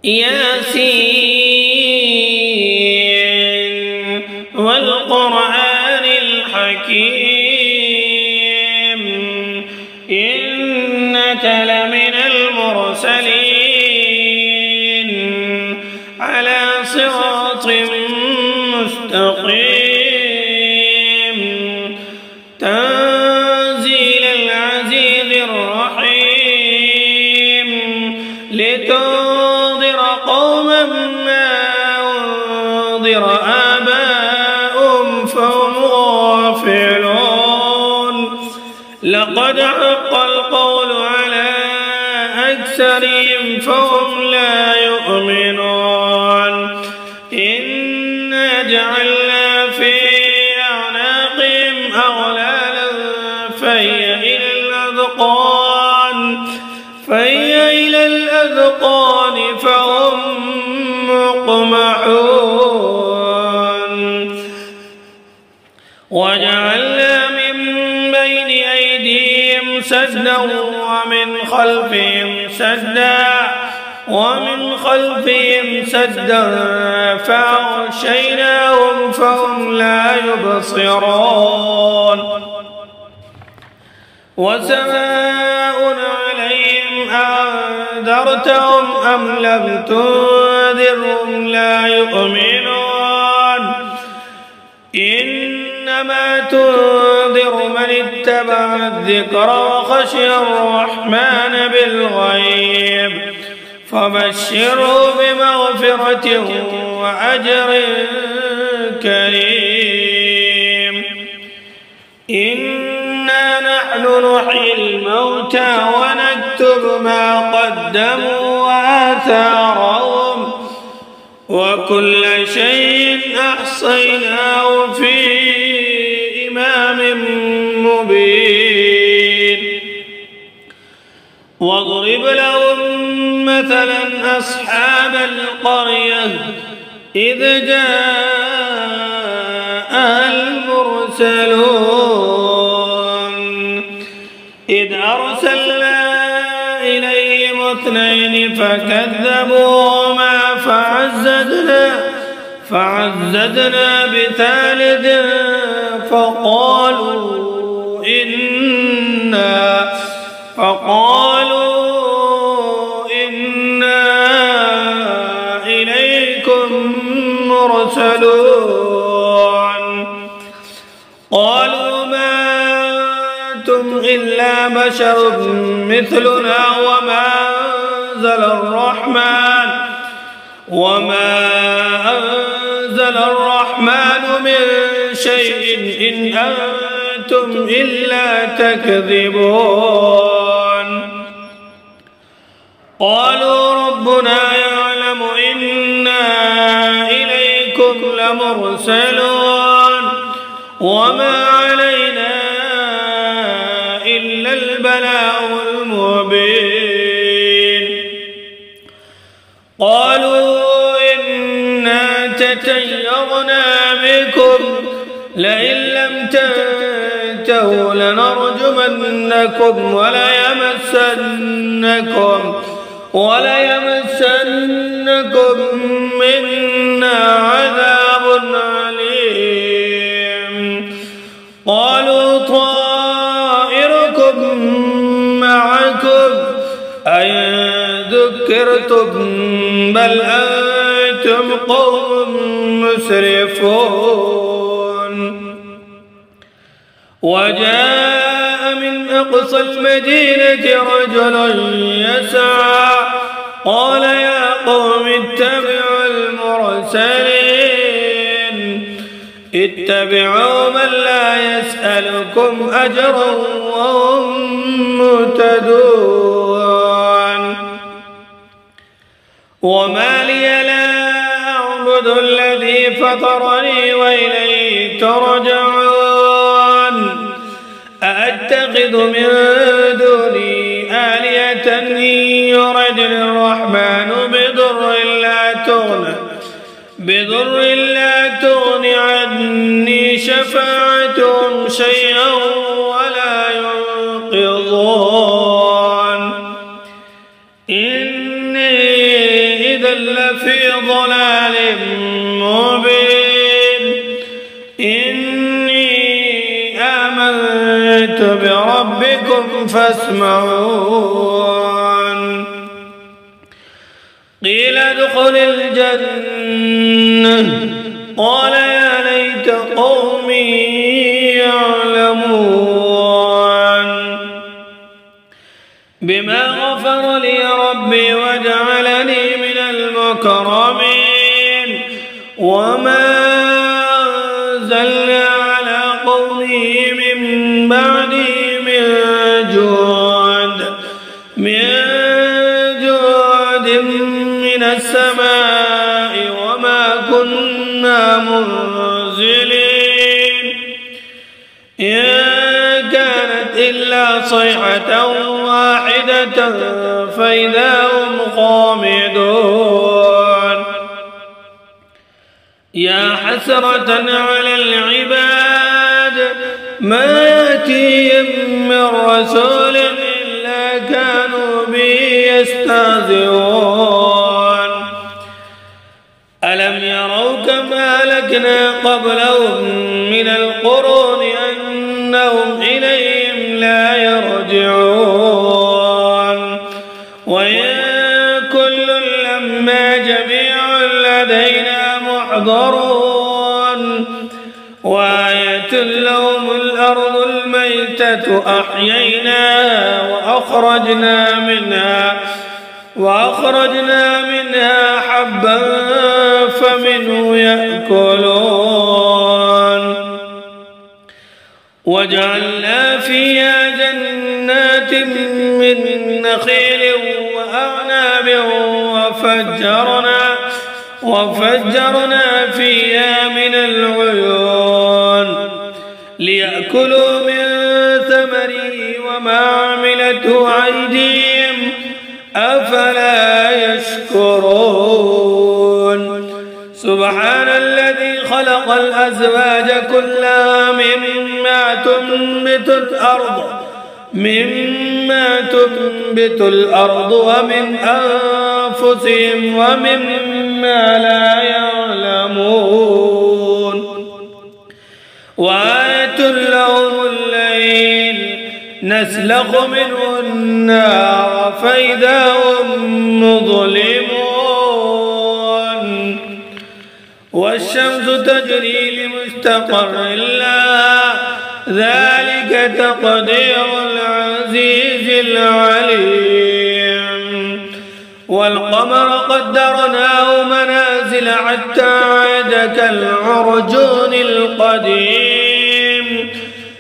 ياسين والقرآن الحكيم إنك لمن المرسلين على صراط مستقيم تنزيل العزيز الرحيم لتنذر قوما ما أنذر آباؤهم فهم غافلون لقد حق القول على أكثرهم فهم لا يؤمنون إنا جعلنا في أعناقهم أغلالا فهي إلى الأذقان فهم مقمحون وجعلنا من بين أيديهم سدا ومن خلفهم سدا فأغشيناهم فهم لا يبصرون وسواء عليهم أنذرتهم أم لم تنذرهم لا يؤمنون إنما تنذر من اتبع الذكر وخشي الرحمن بالغيب فبشره بمغفرة وأجر كريم إنا نحن نحيي الموتى ونكتب ما قدموا وآثارهم وكل شيء أحصيناه في إمام مبين واضرب لهم مثلا أصحاب القرية إذ جاءها المرسلون إذ أرسلنا إليهم اثنين فكذبوهما فعززنا بثالث فقالوا إنا إليكم مرسلون قالوا ما أنتم إلا بشر مثلنا وما أنزل الرحمن من شيء إن أنتم إلا تكذبون قالوا ربنا يعلم إنا إليكم لمرسلون وما علينا إلا البلاغ المبين قالوا إنا تطيرنا بكم لئن لم تنتهوا لنرجمنكم وليمسنكم منا عذاب أليم قالوا طائركم معكم أئن ذكرتم بل أنتم قوم مسرفون وجاء من أقصى المدينة رجل يسعى قال يا قوم اتبعوا المرسلين اتبعوا من لا يسألكم أجرا وهم مهتدون وما لي لا أعبد الذي فطرني وإليه ترجعون أأتخذ من دوني آلهة إن يردني الرحمن بضر لا تغن عني شفاعتهم شيئا ولا ينقذون إني إذا إذا لفي ضلال مبين إني آمنت بربكم فاسمعون قيل ادخل الجنة قال يا ليت قومي يعلمون بما غفر لي ربي وجعلني من المكرمين وما أنزلنا على قومه من بعده من جود من السماء وما كنا منزلين إن كانت إلا صيحة واحدة فإذا هم خامدون يا حسرة على العباد ما يأتيهم من رسول إلا كانوا به يستهزئون ألم يروا كما أهلكنا قبلهم من القرون أنهم إليهم لا يرجعون وإن كل لما جميع لدينا محضرون وآية لهم الأرض الميتة أحييناها وأخرجنا منها حبا فمنه يأكلون وجعلنا فيها جنات من نخيل وأعناب وفجرنا فيها من العيون ليأكلوا من ثمره وما عملته أيديهم أفلا يشكرون سبحان الذي خلق الأزواج كلها مما تنبت الأرض ومن أنفسهم ومما لا يعلمون وآية لهم الليل نسلخ منه النار فإذا هم مظلمون والشمس تجري لمستقر لها ذلك تقدير العزيز العليم والقمر قدرناه منازل حتى عاد كالعرجون القديم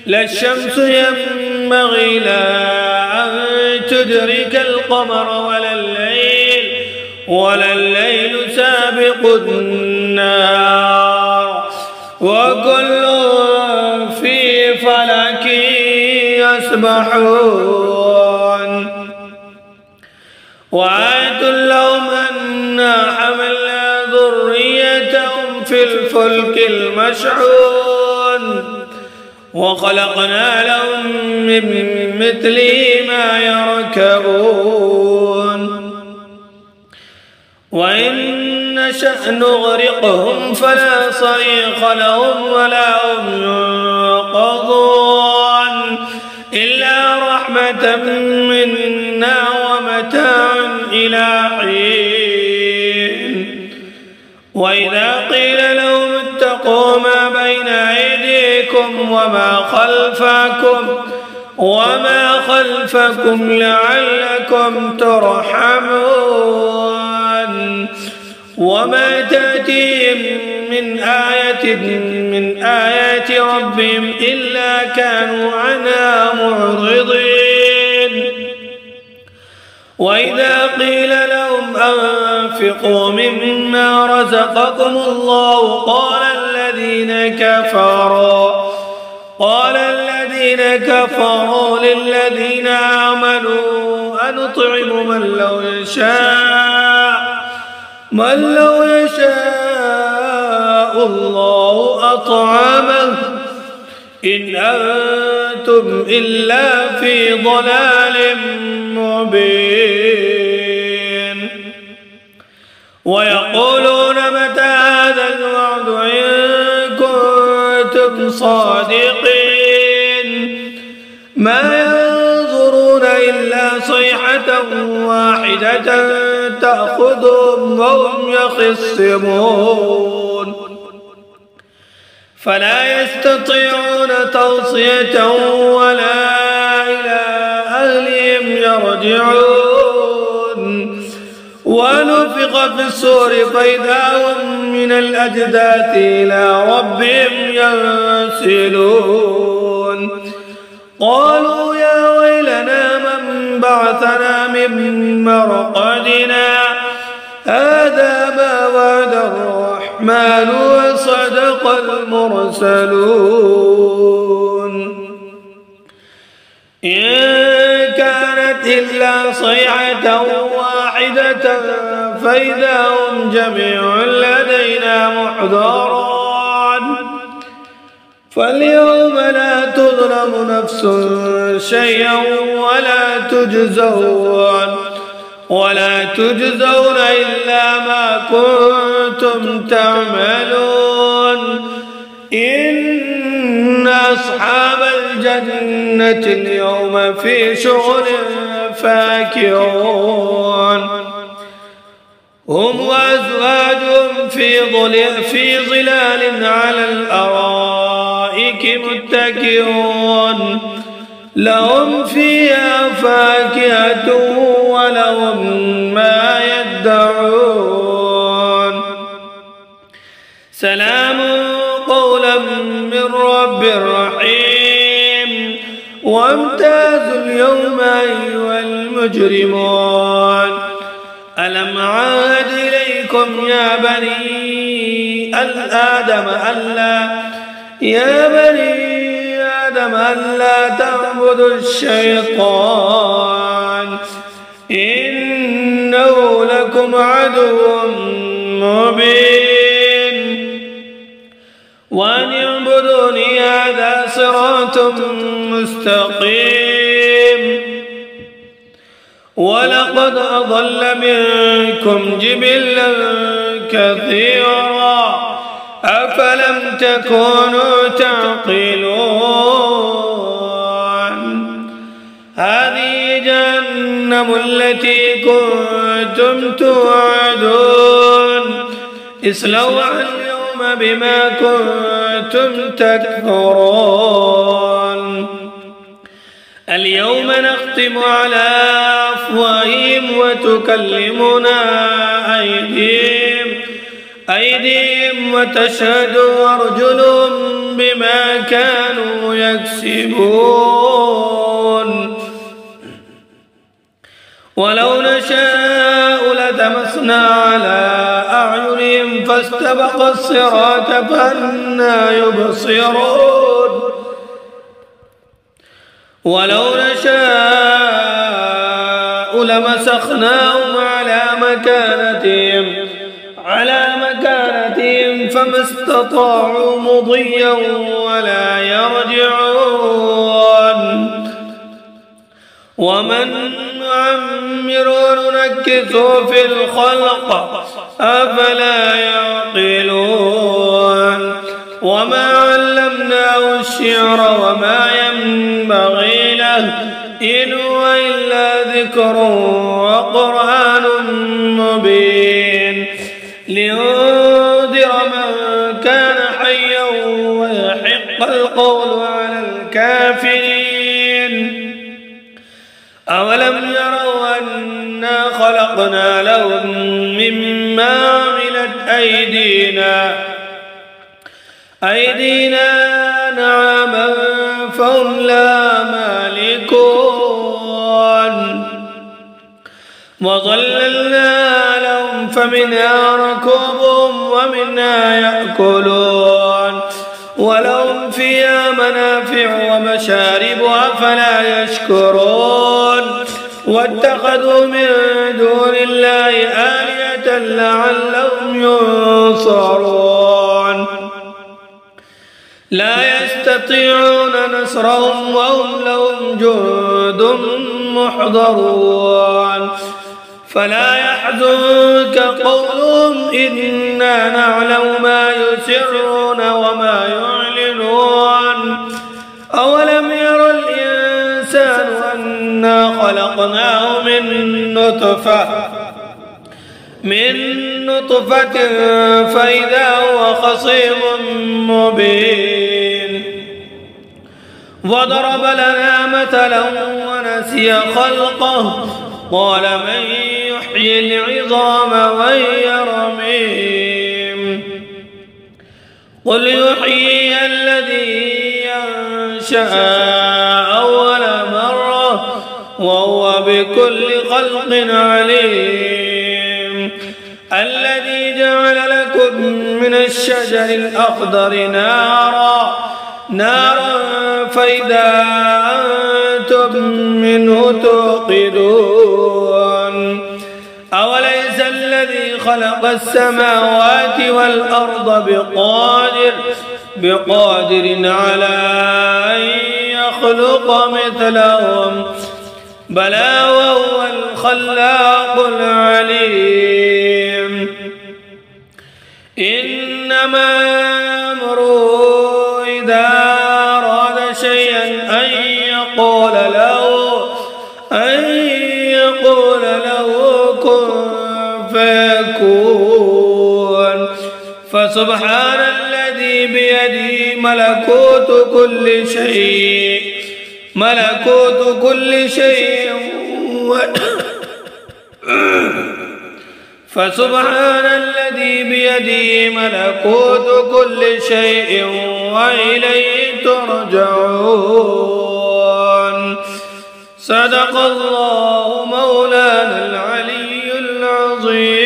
لا الشمس ينبغي لها أن تدرك القمر ولا الليل سابق النهار وكل في فلك يسبحون وآية لهم أنا حملنا ذريتهم في الفلك المشحون وخلقنا لهم من مثله ما يركبون وإن نشأ نغرقهم فلا صريخ لهم ولا هم ينقذون إلا رحمة منا ومتاعا إلى حين وإذا قيل لهم اتقوا ما بين أيديكم وما خلفكم لعلكم ترحمون وما تأتيهم من آيات ربهم إلا كانوا عنها معرضين وإذا قيل لهم أنفقوا مما رزقكم الله قال الذين كفروا للذين آمنوا أنطعم من لو يشاء الله أطعمه إن أنتم إلا في ضلال مبين ويقولون متى هذا الوعد إن كنتم صادقين ما ينظرون إلا صيحة واحدة تأخذهم وهم يخصمون فلا يستطيعون توصية ولا إلى أهلهم يرجعون ونفخ في الصور فإذا هم من الأجداث إلى ربهم ينسلون قالوا يا ويلنا من بعثنا من مرقدنا هذا ما وعد الرحمن وصدق المرسلون إن كانت إلا صيحة واحدة فإذا هم جميع لدينا محضرون فاليوم لا تظلم نفس شيئا ولا تجزون إلا ما كنتم تعملون إن أصحاب الجنة اليوم في شغل فاكهون هم وأزواجهم في ظلال على الأرائك متكئون لهم فيها فاكهة ولهم ما يدعون سلام قولا من رب رحيم وامتازوا اليوم أيها المجرمون ألم عاهد إليكم يا بني آدم ألا تعبدوا الشيطان إنه لكم عدو مبين وأن اعبدوني هذا صراط مستقيم ولقد أضل منكم جبلا كثيرا أفلم تكونوا تعقلون هذه جهنم التي كنتم توعدون اصلوها اليوم بما كنتم تكفرون اليوم نختم على أفواههم وتكلمنا أيديهم وتشهد أرجلهم بما كانوا يكسبون ولو نشاء لتمسنا على أعينهم فاستبق الصراط فأنى يبصرون ولو نشاء لمسخناهم على مكانتهم فما استطاعوا مضيا ولا يرجعون ومن نعمر ننكثه في الخلق أفلا يعقلون وما علمناه الشعر وما ينبغي له إن هو إلا ذكر وقرآن مبين لينذر من كان حيا ويحق القول على الكافرين أولم يروا أنا خلقنا لهم مما عملت أيدينا نعما فهم لا مالكون وظللنا لهم فمنها ركوبهم ومنها يأكلون ولهم فيها منافع ومشارب أفلا يشكرون واتخذوا من دون الله آلهة لعلهم ينصرون لا يستطيعون نصرهم وهم لهم جند محضرون فلا يحزنك قولهم إنا نعلم ما يسرون وما يعلنون أولم ير الإنسان أنا خلقناه من نطفة فإذا هو خصيم مبين وضرب لنا مثلا ونسي خلقه قال من يحيي العظام وهي رميم قل يحيي الذي ينشأ أول مرة وهو بكل خلق عليم الذي جعل لكم من الشجر الأخضر نارا فإذا أنتم منه توقدون أوليس الذي خلق السماوات والأرض بقادر على أن يخلق مثلهم بلى وهو الخلاق العليم إنما أمره إذا أراد شيئا أن يقول له كن فيكون فسبحان الذي بيده ملكوت كل شيء فسبحان الذي بيده ملكوت كل شيء وإليه ترجعون صدق الله مولانا العلي العظيم.